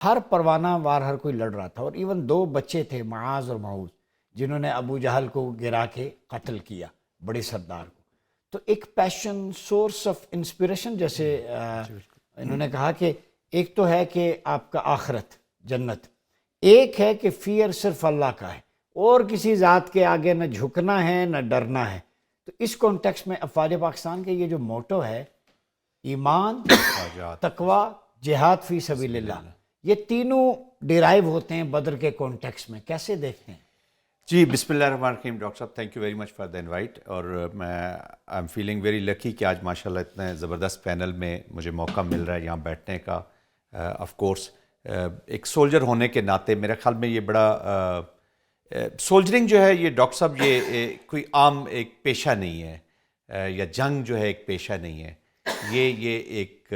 ہر پروانہ وار ہر کوئی لڑ رہا تھا، اور ایون دو بچے تھے معاذ اور معوذ جنہوں نے ابو جہل کو گرا کے قتل کیا، بڑے سردار کو. تو ایک پیشن، سورس آف انسپریشن جیسے انہوں نے کہا کہ ایک تو ہے کہ آپ کا آخرت جنت، ایک ہے کہ فیئر صرف اللہ کا ہے اور کسی ذات کے آگے نہ جھکنا ہے نہ ڈرنا ہے. تو اس کانٹیکس میں افواج پاکستان کے یہ جو موٹو ہے، ایمان، تقوی، جہاد فی سبیل اللہ، یہ تینوں ڈیرائیو ہوتے ہیں بدر کے کانٹیکس میں، کیسے دیکھتے ہیں؟ جی بسم اللہ الرحمن الرحیم. ڈاکٹر صاحب thank you very much for the invite. اور میں I am feeling very lucky کہ آج ماشاء اللہ اتنے زبردست پینل میں مجھے موقع مل رہا ہے یہاں بیٹھنے کا. آف کورس ایک سولجر ہونے کے ناطے میرے خیال میں یہ بڑا سولجرنگ جو ہے یہ ڈاکٹر صاحب یہ کوئی عام ایک پیشہ نہیں ہے، یا جنگ جو ہے ایک پیشہ نہیں ہے. یہ ایک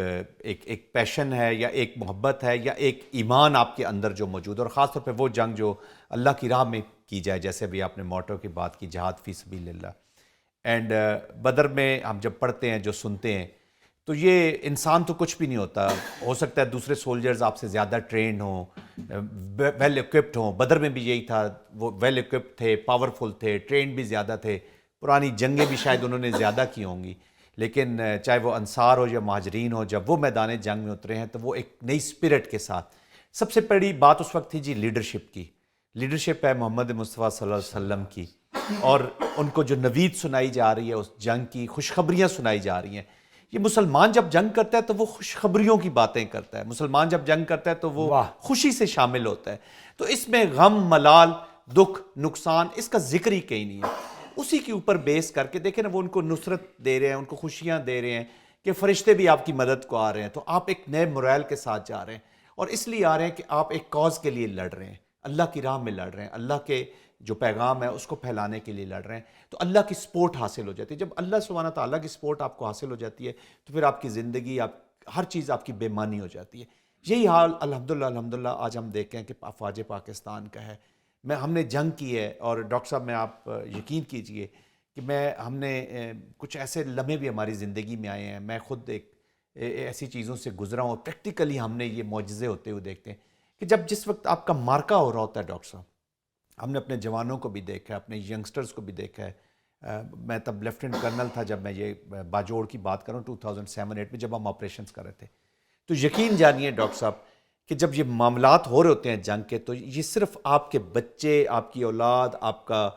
پیشن ہے، یا ایک محبت ہے، یا ایک ایمان آپ کے اندر جو موجود ہے. اور خاص طور پہ وہ جنگ جو اللہ کی راہ میں کی جائے، جیسے ابھی آپ نے موٹو کی بات کی، جہاد فی سبیل اللہ. اینڈ بدر میں ہم جب پڑھتے ہیں، جو سنتے ہیں، تو یہ انسان تو کچھ بھی نہیں ہوتا. ہو سکتا ہے دوسرے سولجرز آپ سے زیادہ ٹرینڈ ہوں، ویل اکوپڈ ہوں. بدر میں بھی یہی تھا، وہ ویل اکوپڈ تھے، پاورفل تھے، ٹرینڈ بھی زیادہ تھے، پرانی جنگیں بھی شاید انہوں نے زیادہ کی ہوں گی. لیکن چاہے وہ انصار ہو یا مہاجرین ہو، جب وہ میدان جنگ میں اترے ہیں تو وہ ایک نئی سپرٹ کے ساتھ. سب سے بڑی بات اس وقت تھی جی لیڈرشپ کی. لیڈرشپ ہے محمد مصطفیٰ صلی اللہ علیہ وسلم کی، اور ان کو جو نوید سنائی جا رہی ہے اس جنگ کی، خوشخبریاں سنائی جا رہی ہیں. یہ مسلمان جب جنگ کرتا ہے تو وہ خوشخبریوں کی باتیں کرتا ہے. مسلمان جب جنگ کرتا ہے تو وہ خوشی سے شامل ہوتا ہے. تو اس میں غم، ملال، دکھ، نقصان، اس کا ذکر ہی کہیں نہیں ہے. اسی کے اوپر بیس کر کے دیکھیں نا، وہ ان کو نصرت دے رہے ہیں، ان کو خوشیاں دے رہے ہیں کہ فرشتے بھی آپ کی مدد کو آ رہے ہیں. تو آپ ایک نئے مورائل کے ساتھ جا رہے ہیں، اور اس لیے آ رہے ہیں کہ آپ ایک کاز کے لیے لڑ رہے ہیں، اللہ کی راہ میں لڑ رہے ہیں، اللہ کے جو پیغام ہے اس کو پھیلانے کے لیے لڑ رہے ہیں. تو اللہ کی سپورٹ حاصل ہو جاتی ہے. جب اللہ سبحانہ تعالیٰ کی سپورٹ آپ کو حاصل ہو جاتی ہے تو پھر آپ کی زندگی، آپ ہر چیز آپ کی بے معنی ہو جاتی ہے. یہی حال الحمدللہ آج ہم دیکھیں کہ افواج پاکستان کا ہے. ہم نے جنگ کی ہے، اور ڈاکٹر صاحب میں آپ یقین کیجئے کہ ہم نے کچھ ایسے لمحے بھی ہماری زندگی میں آئے ہیں. میں خود ایک ایسی چیزوں سے گزرا ہوں، پریکٹیکلی ہم نے یہ معجزے ہوتے ہوئے دیکھتے ہیں کہ جس وقت آپ کا مارکا ہو رہا ہوتا ہے ڈاکٹر صاحب، ہم نے اپنے جوانوں کو بھی دیکھا ہے، اپنے ینگسٹرز کو بھی دیکھا ہے. میں تب لیفٹیننٹ کرنل تھا جب میں یہ باجوڑ کی بات کروں 2007-8 میں جب ہم آپریشنز کر رہے تھے. تو یقین جانیے ڈاکٹر صاحب کہ جب یہ معاملات ہو رہے ہوتے ہیں جنگ کے، تو یہ صرف آپ کے بچے، آپ کی اولاد، آپ کا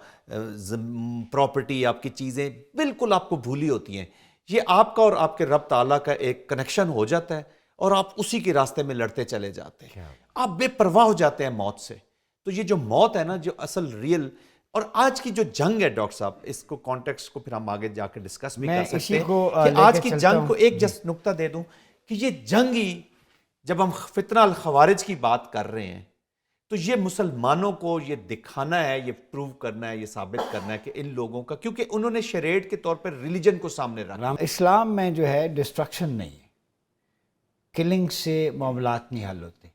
پراپرٹی، آپ کی چیزیں بالکل آپ کو بھولی ہوتی ہیں. یہ آپ کا اور آپ کے رب تعالیٰ کا ایک کنیکشن ہو جاتا ہے، اور آپ اسی کے راستے میں لڑتے چلے جاتے ہیں. آپ بے پرواہ ہو جاتے ہیں موت سے. تو یہ جو موت ہے نا، جو اصل ریئل، اور آج کی جو جنگ ہے ڈاکٹر صاحب، اس کو کانٹیکسٹ کو پھر ہم آگے جا کے ڈسکس بھی کر سکتے ہیں کہ آج کی جنگ کو ایک جسٹ نقطہ دے دوں کہ یہ جنگ ہی، جب ہم فتنہ الخوارج کی بات کر رہے ہیں تو یہ مسلمانوں کو یہ دکھانا ہے، یہ پروو کرنا ہے، یہ ثابت کرنا ہے کہ ان لوگوں کا، کیونکہ انہوں نے شریعت کے طور پر ریلیجن کو سامنے رکھا. اسلام میں جو ہے ڈسٹرکشن نہیں ہے، کلنگ سے معاملات نہیں حل ہوتے.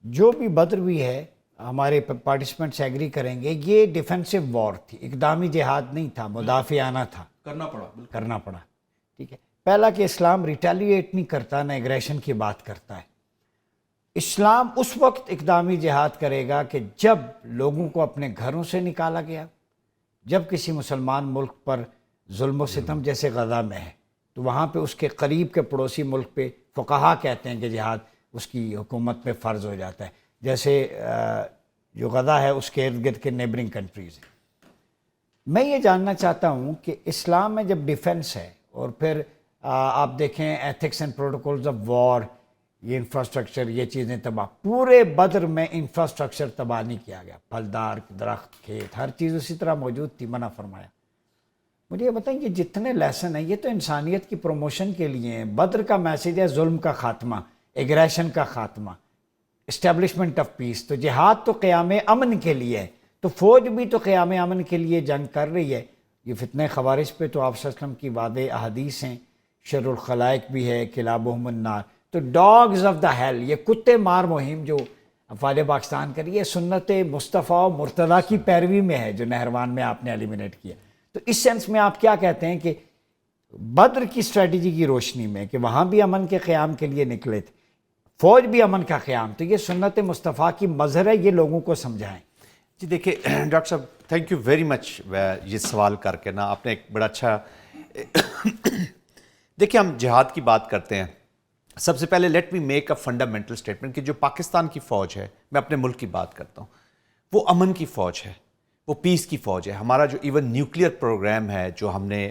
جو بھی بدر بھی ہے، ہمارے پارٹیسپینٹس ایگری کریں گے، یہ ڈیفینسو وار تھی، اقدامی جہاد نہیں تھا، مدافعانہ تھا، کرنا پڑا. ٹھیک ہے، پہلا کہ اسلام ریٹیلیٹ نہیں کرتا، نہ ایگریشن کی بات کرتا ہے. اسلام اس وقت اقدامی جہاد کرے گا کہ جب لوگوں کو اپنے گھروں سے نکالا گیا، جب کسی مسلمان ملک پر ظلم و ستم جیسے غزہ میں ہے، تو وہاں پہ اس کے قریب کے پڑوسی ملک پہ فقہا کہتے ہیں کہ جہاد اس کی حکومت پہ فرض ہو جاتا ہے. جیسے جو غزہ ہے اس کے ارد گرد کے نیبرنگ کنٹریز ہیں. میں یہ جاننا چاہتا ہوں کہ اسلام میں جب ڈیفنس ہے، اور پھر آپ دیکھیں ethics and protocols of war, یہ انفراسٹرکچر، یہ چیزیں تباہ، پورے بدر میں انفراسٹرکچر تباہ نہیں کیا گیا، پھلدار درخت، کھیت، ہر چیز اسی طرح موجود تھی، منع فرمایا. مجھے یہ بتائیں کہ جتنے لیسن ہیں یہ تو انسانیت کی پروموشن کے لیے ہیں. بدر کا میسیج ہے ظلم کا خاتمہ، ایگریشن کا خاتمہ، اسٹیبلشمنٹ آف پیس. تو جہاد تو قیام امن کے لیے ہے، تو فوج بھی تو قیام امن کے لیے جنگ کر رہی ہے. یہ فتنہ خوارج پہ تو آپ صلی اللہ علیہ وسلم کی واضح احادیث ہیں، شر الخلائق بھی ہے، کلابہم النار. تو ڈاگز آف دا ہیل، یہ کتے مار مہم جو افواج پاکستان کری ہے، سنت مصطفیٰ و مرتضیٰ کی پیروی میں ہے، جو نہروان میں آپ نے ایلیمنیٹ کیا. تو اس سینس میں آپ کیا کہتے ہیں کہ بدر کی اسٹریٹجی کی روشنی میں، کہ وہاں بھی امن کے قیام کے لیے نکلے تھے، فوج بھی امن کا قیام. تو یہ سنت مصطفیٰ کی مظہر ہے, یہ لوگوں کو سمجھائیں. جی دیکھیے ڈاکٹر صاحب تھینک یو ویری مچ یہ سوال کر کے نا آپ نے ایک بڑا اچھا دیکھیے ہم جہاد کی بات کرتے ہیں. سب سے پہلے let me make a fundamental statement کہ جو پاکستان کی فوج ہے, میں اپنے ملک کی بات کرتا ہوں, وہ امن کی فوج ہے, وہ پیس کی فوج ہے. ہمارا جو ایون نیوکلیئر پروگرام ہے جو ہم نے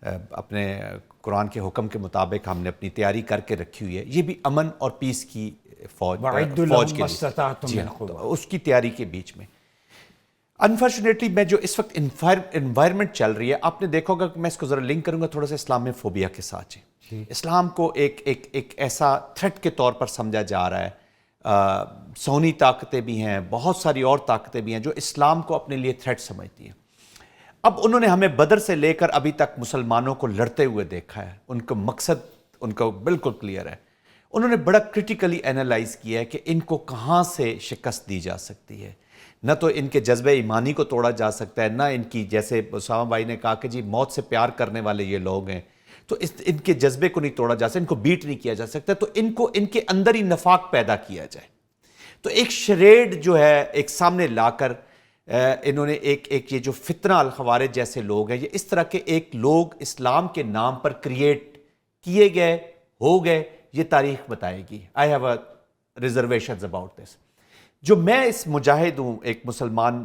اپنے قرآن کے حکم کے مطابق ہم نے اپنی تیاری کر کے رکھی ہوئی ہے, یہ بھی امن اور پیس کی فوج کے لیے, اس کی تیاری کے بیچ میں. انفارچونیٹلی میں جو اس وقت انوائرمنٹ چل رہی ہے, آپ نے دیکھا ہوگا کہ میں اس کو ذرا لنک کروں گا تھوڑا سا اسلام فوبیا کے ساتھ. اسلام کو ایک ایسا تھریٹ کے طور پر سمجھا جا رہا ہے. سونی طاقتیں بھی ہیں, بہت ساری اور طاقتیں بھی ہیں جو اسلام کو اپنے لیے تھریٹ سمجھتی ہیں. اب انہوں نے ہمیں بدر سے لے کر ابھی تک مسلمانوں کو لڑتے ہوئے دیکھا ہے, ان کا مقصد ان کا بالکل کلیئر ہے. انہوں نے بڑا کرٹیکلی اینالائز کیا ہے کہ ان کو کہاں سے شکست دی جا سکتی ہے. نہ تو ان کے جذبہ ایمانی کو توڑا جا سکتا ہے, نہ ان کی, جیسے اسامہ بھائی نے کہا کہ جی موت سے پیار کرنے والے یہ لوگ ہیں, تو ان کے جذبے کو نہیں توڑا جا سکتا, ان کو بیٹ نہیں کیا جا سکتا, تو ان کے اندر ہی نفاق پیدا کیا جائے. تو ایک شریڈ جو ہے ایک سامنے لا کر انہوں نے ایک یہ جو فتنہ الخوارج جیسے لوگ ہیں, یہ اس طرح کے ایک لوگ اسلام کے نام پر کریٹ کیے گئے, ہو گئے, یہ تاریخ بتائے گی. I have a reservations about this. جو میں اس مجاہد ہوں ایک مسلمان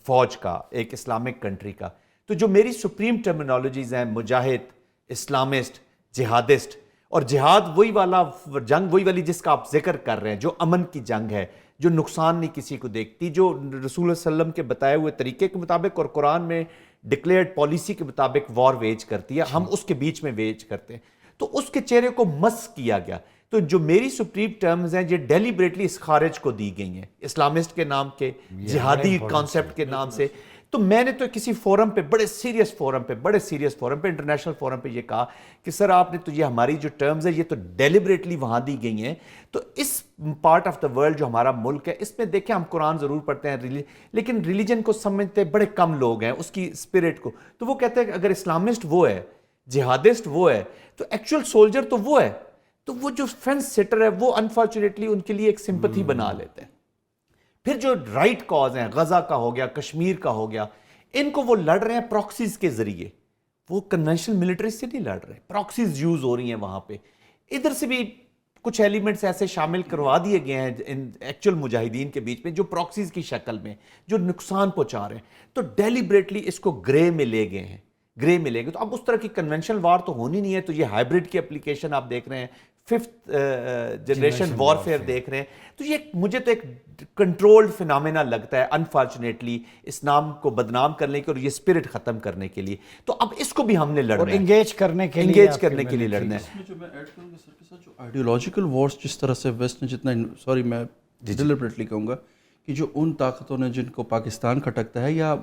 فوج کا, ایک اسلامک کنٹری کا, تو جو میری سپریم ٹرمینالوجیز ہیں مجاہد, اسلامسٹ, جہادسٹ, اور جہاد وہی والا جنگ, وہی والی جس کا آپ ذکر کر رہے ہیں, جو امن کی جنگ ہے, جو نقصان نہیں کسی کو دیکھتی, جو رسول اللہ صلی اللہ علیہ وسلم کے بتائے ہوئے طریقے کے مطابق اور قرآن میں ڈکلیئرڈ پالیسی کے مطابق وار ویج کرتی ہے, ہم اس کے بیچ میں ویج کرتے ہیں. تو اس کے چہرے کو مس کیا گیا. تو جو میری سپریم ٹرمز ہیں یہ ڈیلیبریٹلی اس خارج کو دی گئی ہیں, اسلامسٹ کے نام کے, جہادی کانسیپٹ کے نام سے. تو میں نے تو کسی فورم پہ, بڑے سیریس فورم پہ, انٹرنیشنل فورم پہ یہ کہا کہ سر آپ نے تو یہ ہماری جو ٹرمز ہیں یہ تو ڈیلیبریٹلی وہاں دی گئی ہیں. تو اس پارٹ آف دا ورلڈ جو ہمارا ملک ہے, اس میں دیکھیں ہم قرآن ضرور پڑھتے ہیں لیکن ریلیجن کو سمجھتے بڑے کم لوگ ہیں, اس کی اسپرٹ کو. تو وہ کہتے ہیں کہ اگر اسلامسٹ وہ ہے, جہادسٹ وہ ہے, تو ایکچوئل سولجر تو وہ ہے. تو وہ جو فینس سیٹر ہے وہ انفارچونیٹلی ان کے لیے ایک سمپتھی بنا لیتے ہیں. پھر جو رائٹ کاز ہیں, غزہ کا ہو گیا, کشمیر کا ہو گیا, ان کو وہ لڑ رہے ہیں پراکسیز کے ذریعے, وہ کنونشنل ملٹری سے نہیں لڑ رہے, پراکسیز یوز ہو رہی ہیں وہاں پہ. ادھر سے بھی کچھ ایلیمنٹس ایسے شامل کروا دیے گئے ہیں ان ایکچوئل مجاہدین کے بیچ میں جو پراکسیز کی شکل میں جو نقصان پہنچا رہے ہیں. تو ڈیلیبریٹلی اس کو گرے میں لے گئے ہیں, تو اب اس طرح کی کنونشنل وار تو ہونی نہیں ہے. تو یہ ہائبرڈ کی اپلیکیشن آپ دیکھ رہے ہیں, 5th جنریشن وارفیئر دیکھ رہے ہیں. تو یہ مجھے تو ایک کنٹرولڈ فینامینا لگتا ہے انفارچونیٹلی, اسلام کو بدنام کرنے کے اور یہ اسپرٹ ختم کرنے کے لیے. تو اب اس کو بھی ہم نے لڑنا ہے, انگیج کرنے کے لیے لڑنا ہے. اس میں جو میں ایڈ کروں گا سر کے ساتھ, جو آئیڈیولوجیکل وارز جس طرح سے ویسٹ نے جتنا, سوری میں ڈیلیبریٹلی کہوں گا کہ جو ان طاقتوں نے جن کو پاکستان کھٹکتا ہے, یا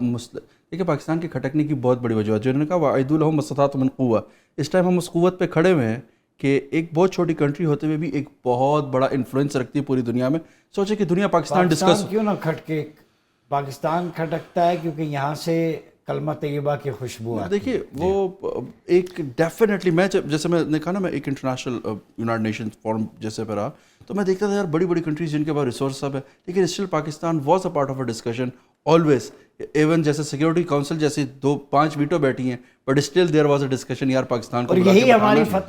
دیکھیں پاکستان کے کھٹکنے کی بہت بڑی وجہ ہے, جنہوں نے کہا وَأَعِدُّوا لَهُم مَا اسْتَطَعْتُم مِّن قُوَّةٍ. اس ٹائم ہم اس قوت پہ کھڑے ہوئے ہیں کہ ایک بہت چھوٹی کنٹری ہوتے ہوئے بھی ایک بہت بڑا انفلوئنس رکھتی ہے پوری دنیا میں. سوچے کہ دنیا پاکستان ڈسکس کیوں نہ کھٹکے, پاکستان کھٹکتا ہے کیونکہ یہاں سے کلمہ طیبہ کی خوشبو آتی ہے. دیکھیے وہ ایک ڈیفینیٹلی, میں جیسے میں نے کہا نا, میں ایک انٹرنیشنل یونائٹڈ نیشنز فورم جیسے پہ رہا, تو میں دیکھتا تھا یار بڑی بڑی کنٹریز جن کے پاس ریسورس سب ہے, لیکن still Pakistan was a part of a discussion always. Even جیسے سیکورٹی کونسل جیسی 2-5 ویٹو بیٹھی ہیں, but still there was a discussion, یار پاکستان کو, اور یہی ہماری فتح